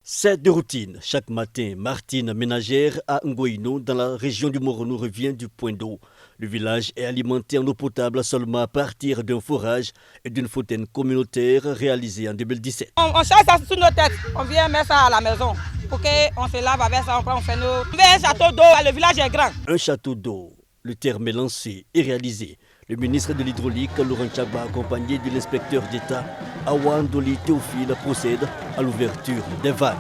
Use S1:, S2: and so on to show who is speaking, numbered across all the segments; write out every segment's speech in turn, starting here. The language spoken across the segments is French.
S1: C'est de routine. Chaque matin, Martine, ménagère à Ngoïno, dans la région du Morono, revient du point d'eau. Le village est alimenté en eau potable seulement à partir d'un forage et d'une fontaine communautaire réalisée en 2017.
S2: On charge ça sur nos têtes, on vient mettre ça à la maison pour qu'on se lave avec ça, on fait nos... Un château d'eau, le village est grand.
S1: Un château d'eau, le terme est lancé et réalisé. Le ministre de l'Hydraulique, Laurent Tchagba, accompagné de l'inspecteur d'État, Awan Doli Théophile, procède à l'ouverture des vannes.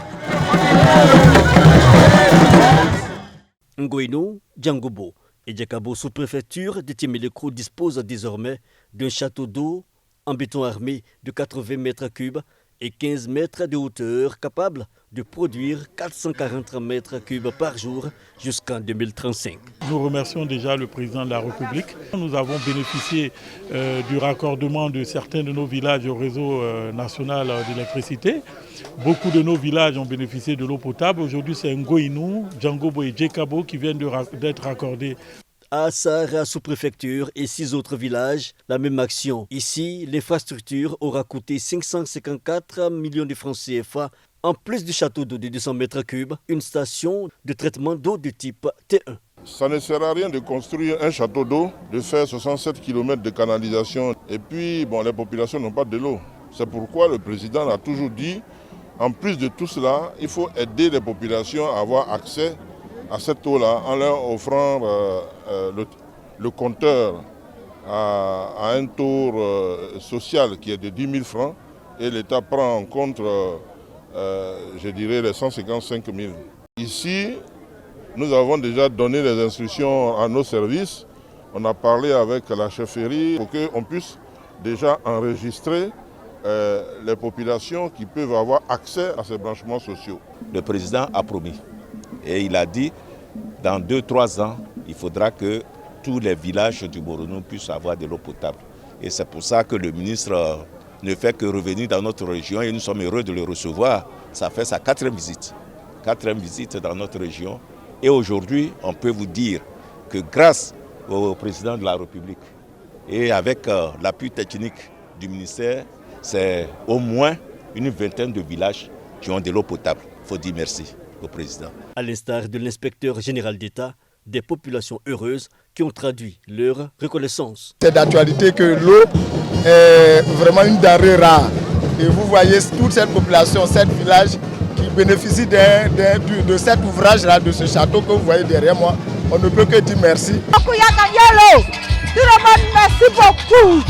S1: Ngoïno, Djangobo et Djakabo, sous-préfecture de Timéléko, disposent désormais d'un château d'eau en béton armé de 80 mètres cubes et 15 mètres de hauteur, capable de produire 440 mètres cubes par jour jusqu'en 2035.
S3: Nous remercions déjà le président de la République. Nous avons bénéficié du raccordement de certains de nos villages au réseau national d'électricité. Beaucoup de nos villages ont bénéficié de l'eau potable. Aujourd'hui, c'est Ngoïno, Djangobo et Djakabo qui viennent d'être raccordés.
S1: À Sahara, sous-préfecture et 6 autres villages, la même action. Ici, l'infrastructure aura coûté 554 millions de francs CFA. En plus du château d'eau de 200 mètres cubes, une station de traitement d'eau de type T1.
S4: Ça ne sert à rien de construire un château d'eau, de faire 67 km de canalisation et puis les populations n'ont pas de l'eau. C'est pourquoi le président a toujours dit, en plus de tout cela, il faut aider les populations à avoir accès à cette eau-là en leur offrant le compteur à un taux social qui est de 10 000 francs et l'État prend en compte, je dirais, les 155 000. Ici, nous avons déjà donné les instructions à nos services. On a parlé avec la chefferie pour qu'on puisse déjà enregistrer les populations qui peuvent avoir accès à ces branchements sociaux.
S5: Le président a promis. Et il a dit, dans 2-3 ans, il faudra que tous les villages du Morono puissent avoir de l'eau potable. Et c'est pour ça que le ministre ne fait que revenir dans notre région et nous sommes heureux de le recevoir. Ça fait sa 4e visite. 4e visite dans notre région. Et aujourd'hui, on peut vous dire que grâce au président de la République et avec l'appui technique du ministère, c'est au moins une vingtaine de villages qui ont de l'eau potable. Il faut dire merci au président.
S1: À l'instar de l'inspecteur général d'État, des populations heureuses qui ont traduit leur reconnaissance.
S6: C'est d'actualité que l'eau est vraiment une denrée rare. Et vous voyez toute cette population, 7 villages qui bénéficient de cet ouvrage-là, de ce château que vous voyez derrière moi. On ne peut que dire merci.
S2: Tout le monde, merci beaucoup.